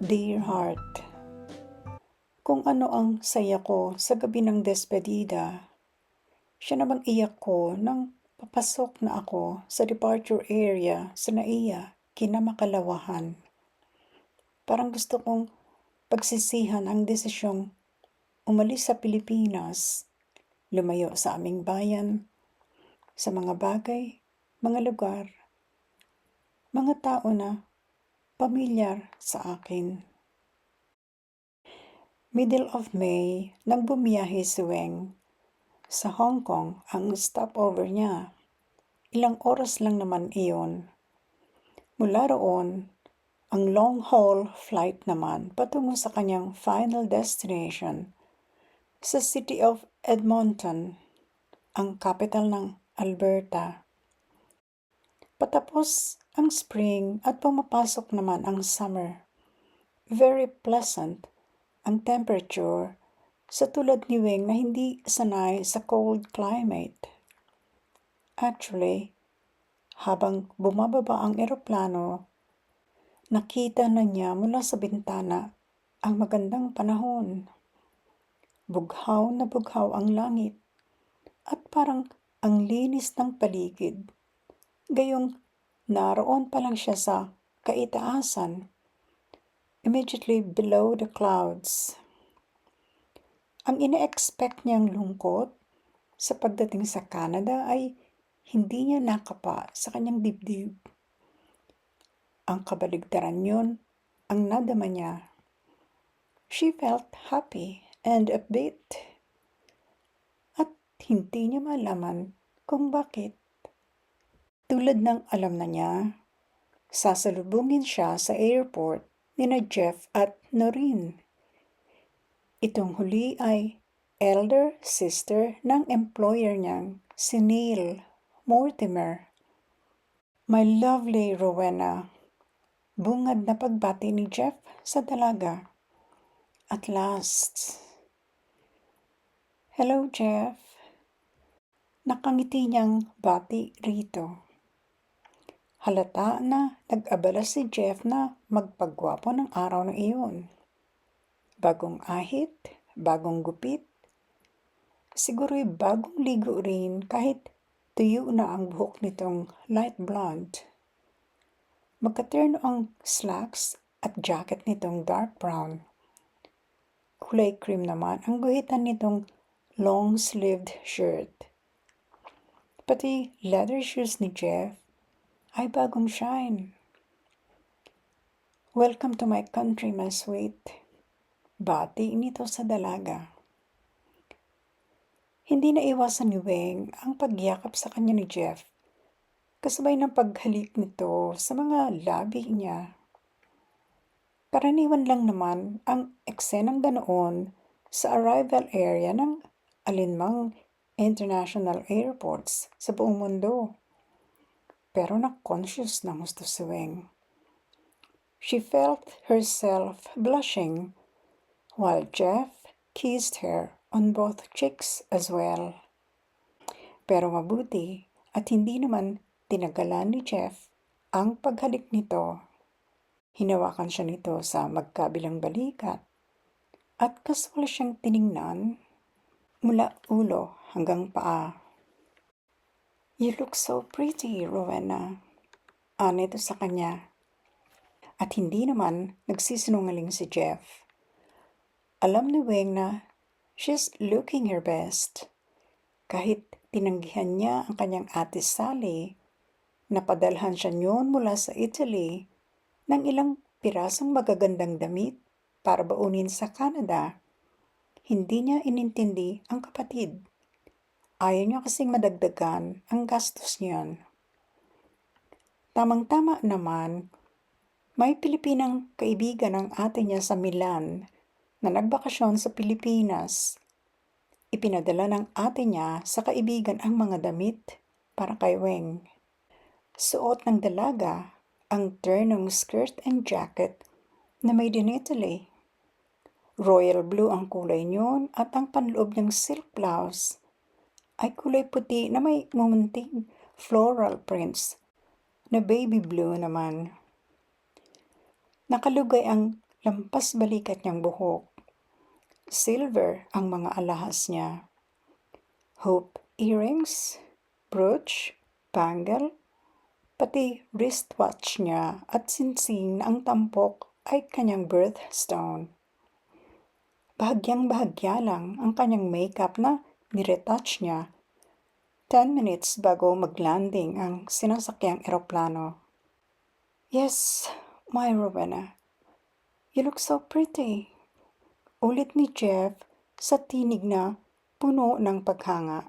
Dear Heart, kung ano ang saya ko sa gabi ng despedida, siya namang iyak ko nang papasok na ako sa departure area sa NAIA, Kinamakalawahan. Parang gusto kong pagsisihan ang desisyong umalis sa Pilipinas, lumayo sa aming bayan, sa mga bagay, mga lugar, mga tao na pamilyar sa akin. Middle of May, nang bumiyahe si Weng sa Hong Kong ang stopover niya. Ilang oras lang naman iyon. Mula roon, ang long-haul flight naman patungo sa kanyang final destination sa City of Edmonton, ang capital ng Alberta. Patapos ang spring at pumapasok naman ang summer. Very pleasant ang temperature sa tulad ni Weng na hindi sanay sa cold climate. Actually, habang bumababa ang eroplano, nakita na niya mula sa bintana ang magandang panahon. Bughaw na bughaw ang langit at parang ang linis ng paligid. Gayong naroon pa lang siya sa kaitaasan, immediately below the clouds. Ang ine-expect niyang lungkot sa pagdating sa Canada ay hindi niya nakapa sa kanyang dibdib. Ang kabaligtaran yun ang nadama niya. She felt happy and upbeat. At hindi niya malaman kung bakit. Tulad ng alam na niya, sasalubungin siya sa airport nina Jeff at Noreen. Itong huli ay elder sister ng employer niyang si Neil Mortimer. My lovely Rowena, bungad na pagbati ni Jeff sa dalaga. At last, hello Jeff. Nakangiti niyang bati rito. Halata na nag-abala si Jeff na magpagwapo ng araw na iyon. Bagong ahit, bagong gupit, siguro'y bagong ligo rin kahit tuyo na ang buhok nitong light blonde. Magkaterno ang slacks at jacket nitong dark brown. Kulay cream naman ang guhitan nitong long-sleeved shirt. Pati leather shoes ni Jeff ay bagong shine. Welcome to my country, my sweet. Bati nito sa dalaga. Hindi na iwasan ni Weng ang pagyakap sa kanya ni Jeff, kasabay ng paghalik nito sa mga labi niya. Karaniwan lang naman ang eksenang ganoon sa arrival area ng alinmang international airports sa buong mundo. Pero na-conscious na gusto si Weng. She felt herself blushing while Jeff kissed her on both cheeks as well. Pero mabuti at hindi naman tinagalan ni Jeff ang paghalik nito. Hinawakan siya nito sa magkabilang balikat at kaswal siyang tiningnan mula ulo hanggang paa. You look so pretty, Rowena. Nito sa kanya. At hindi naman nagsisinungaling si Jeff. Alam ni Weng na she's looking her best. Kahit tinanggihan niya ang kanyang ate Sally, napadalhan siya niyon mula sa Italy ng ilang pirasong magagandang damit para baunin sa Canada. Hindi niya inintindi ang kapatid. Ayaw niya kasing madagdagan ang gastos niyon. Tamang-tama naman, may Pilipinang kaibigan ng ate niya sa Milan na nagbakasyon sa Pilipinas. Ipinadala ng ate niya sa kaibigan ang mga damit para kay Weng. Suot ng dalaga ang ternong skirt and jacket na made in Italy. Royal blue ang kulay niyon at ang panloob niyang silk blouse ay kulay puti na may mumunting floral prints na baby blue naman. Nakalugay ang lampas balikat niyang buhok. Silver ang mga alahas niya. Hoop earrings, brooch, bangle, pati wristwatch niya at sinsing na ang tampok ay kanyang birthstone. Bahagyang-bahagya lang ang kanyang makeup na niretouch niya 10 minutes bago maglanding ang sinasakyang eroplano. Yes, my Rowena, you look so pretty. Ulit ni Jeff sa tinig na puno ng paghanga.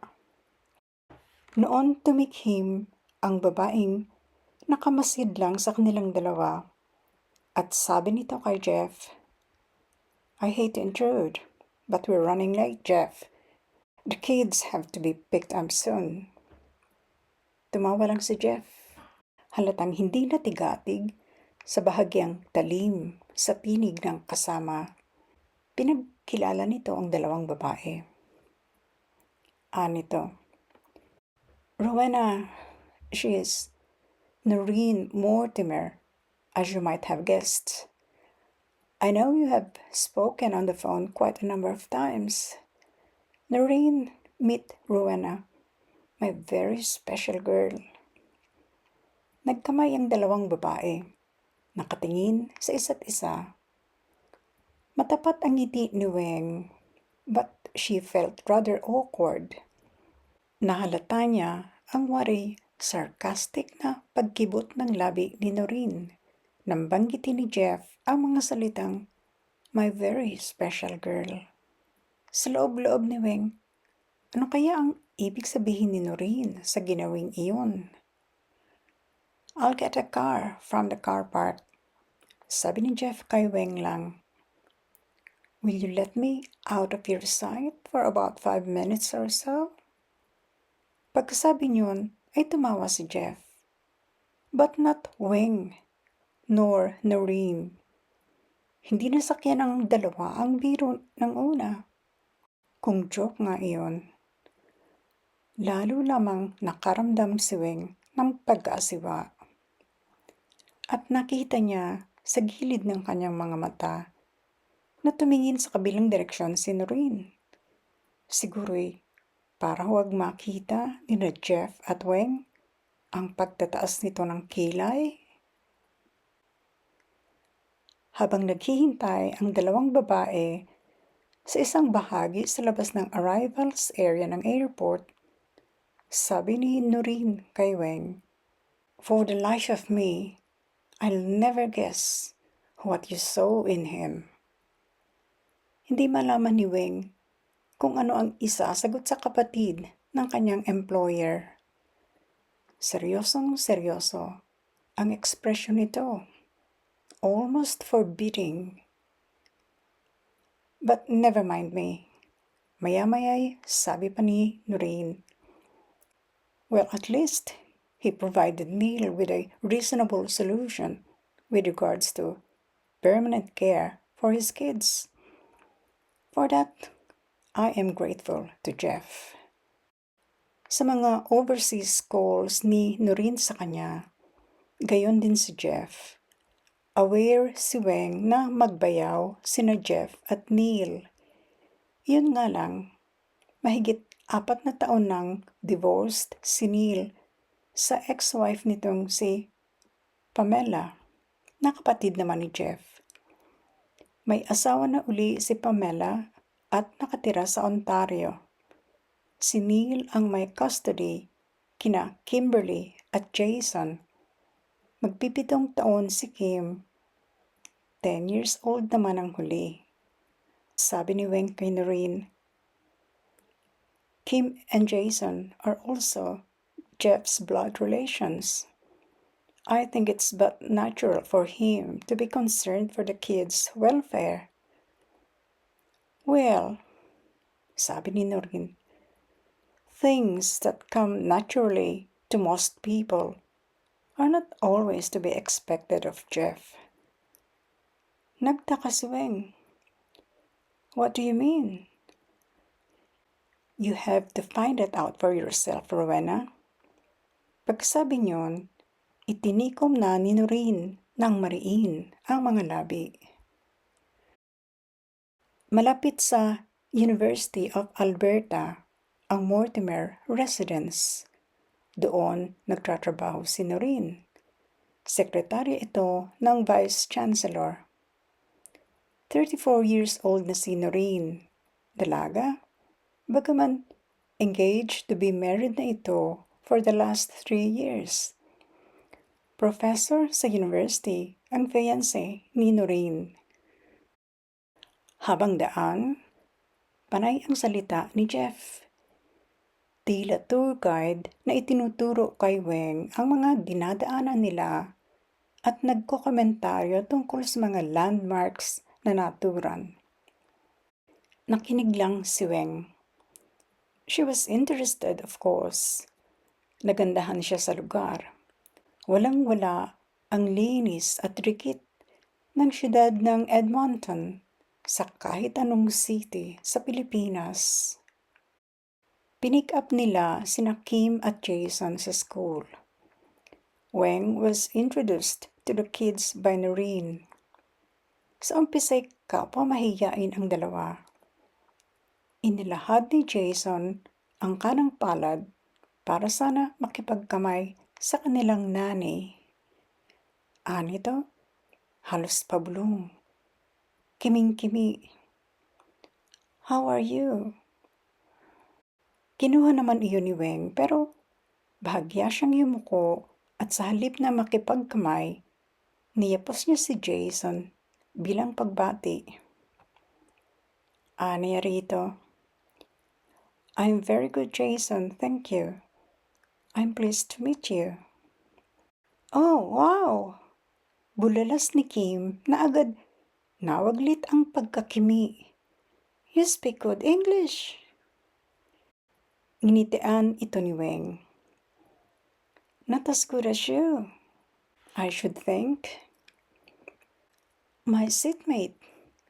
Noon tumikhim ang babaeng nakamasid lang sa kanilang dalawa at sabi nito kay Jeff, I hate to intrude, but we're running late, Jeff. The kids have to be picked up soon. Tumawa lang si Jeff. Halatang hindi natigatig sa bahagyang talim sa tinig ng kasama. Pinagkilala nito ang dalawang babae. Nito, Rowena, she is Noreen Mortimer, as you might have guessed. I know you have spoken on the phone quite a number of times. Noreen, meet Rowena, my very special girl. Nagkamay ang dalawang babae, nakatingin sa isa't isa. Matapat ang ngiti ni Weng, but she felt rather awkward. Nahalata niya ang wari sarcastic na pagkibot ng labi ni Noreen nang banggitin ni Jeff ang mga salitang, my very special girl. Sa loob-loob ni Weng, ano kaya ang ibig sabihin ni Noreen sa ginawing iyon? I'll get a car from the car park. Sabi ni Jeff kay Weng lang. Will you let me out of your sight for about 5 minutes or so? Pagkasabi niyon ay tumawa si Jeff. But not Weng, nor Noreen. Hindi nasakyan ng dalawa ang biro ng una. Kung joke nga iyon. Lalo lamang nakaramdam si Weng ng pag-aasiwa. At nakita niya sa gilid ng kanyang mga mata na tumingin sa kabilang direksyon si Noreen. Siguro'y para huwag makita ni Jeff at Weng ang pagtataas nito ng kilay. Habang naghihintay ang dalawang babae sa isang bahagi sa labas ng arrivals area ng airport, sabi ni Noreen kay Weng, for the life of me, I'll never guess what you saw in him. Hindi malaman ni Weng kung ano ang isasagot sa kapatid ng kanyang employer. Seryosong seryoso ang ekspresyon nito. Almost forbidding. But never mind me. Maya-maya'y sabi pa ni Noreen. Well, at least he provided Neil with a reasonable solution with regards to permanent care for his kids. For that, I am grateful to Jeff. Sa mga overseas calls ni Noreen sa kanya, gayon din si Jeff. Aware si Weng na magbayaw sina Jeff at Neil. Yun nga lang, mahigit 4 na taon nang divorced si Neil sa ex-wife nitong si Pamela, na kapatid naman ni Jeff. May asawa na uli si Pamela at nakatira sa Ontario. Si Neil ang may custody kina Kimberly at Jason. Magpipitong taon si Kim. 10 years old naman ang huli. Sabi ni Weng kay Noreen, Kim and Jason are also Jeff's blood relations. I think it's but natural for him to be concerned for the kids' welfare. Well, sabi ni Noreen, things that come naturally to most people are not always to be expected of Jeff. Nagtaka si Weng. What do you mean? You have to find it out for yourself, Rowena. Pagsabi niyon, itinikom na ni Noreen ng mariin ang mga labi. Malapit sa University of Alberta ang Mortimer Residence. Doon nagtatrabaho si Noreen. Sekretarya ito ng Vice Chancellor. 34 years old na si Noreen. Dalaga, bagaman engaged to be married na ito for the last 3 years. Professor sa university ang fiancé ni Noreen. Habang daan, panay ang salita ni Jeff. Tila tour guide na itinuturo kay Weng ang mga dinadaanan nila at nagkokomentaryo tungkol sa mga landmarks na naturan. Nakinig lang si Weng. She was interested, of course. Nagandahan siya sa lugar. Walang-wala ang linis at rikit ng siyudad ng Edmonton sa kahit anong city sa Pilipinas. Pinick up nila sina Kim at Jason sa school. Weng was introduced to the kids by Noreen. Sa umpisa'y kapwa mahiyain ang dalawa. Inilahad ni Jason ang kanang palad para sana makipagkamay sa kanilang nanay. Anito, halos pabulong. Kiming-kimi. How are you? Kinuha naman iyon ni Weng pero bahagya siyang yumuko at sa halip na makipagkamay, niyapos niya si Jason bilang pagbati. Niya rito. I'm very good, Jason, thank you. I'm pleased to meet you. Oh, wow! Bulalas ni Kim na agad nawaglit ang pagkakimi. You speak good English. Nginitian ito ni Weng. Not as good as you, I should think. My seatmate,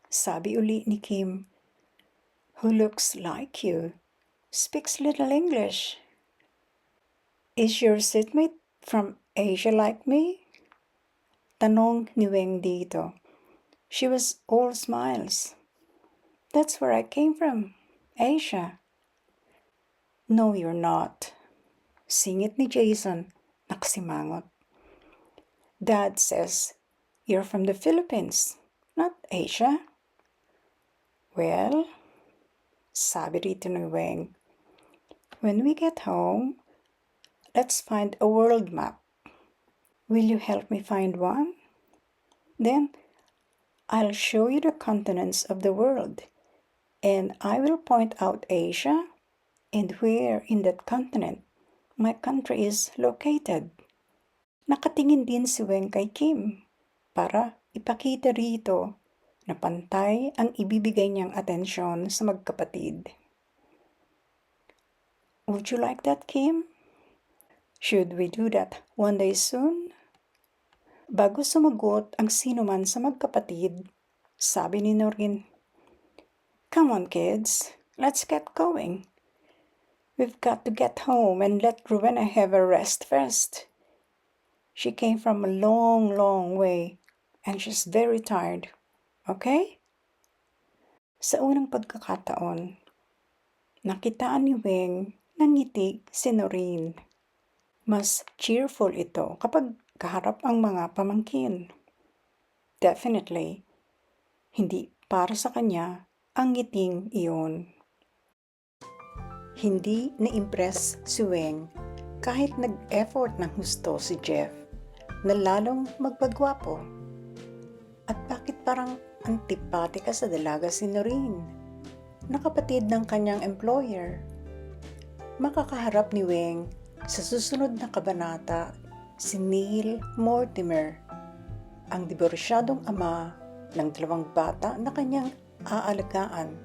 sabi uli ni Kim, who looks like you, speaks little English. Is your seatmate from Asia like me? Tanong ni Weng dito. She was all smiles. That's where I came from, Asia. No, you're not. Singit ni Jason, nakasimangot. Dad says, you're from the Philippines, not Asia. Well, sabi rito ni Weng, when we get home, let's find a world map. Will you help me find one? Then, I'll show you the continents of the world, and I will point out Asia and where in that continent my country is located. Nakatingin din si Weng kay Kim para ipakita rito na pantay ang ibibigay niyang atensyon sa magkapatid. Would you like that, Kim? Should we do that one day soon? Bago sumagot ang sino man sa magkapatid, sabi ni Noreen, come on kids, let's get going. We've got to get home and let Rowena have a rest first. She came from a long, long way and she's very tired. Okay? Sa unang pagkakataon, nakitaan ni Weng ng ngiti si Noreen. Mas cheerful ito kapag kaharap ang mga pamangkin. Definitely, hindi para sa kanya ang ngiting iyon. Hindi na-impress si Weng kahit nag-effort ng husto si Jeff na lalong magpagwapo. At bakit parang antipatika sa dalaga si Noreen, na kapatid ng kanyang employer? Makakaharap ni Weng sa susunod na kabanata si Neil Mortimer, ang diborsyadong ama ng 2 bata na kanyang aalagaan.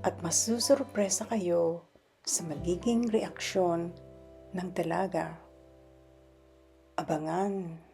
At masusurpresa kayo sa magiging reaksyon ng dalaga. Abangan!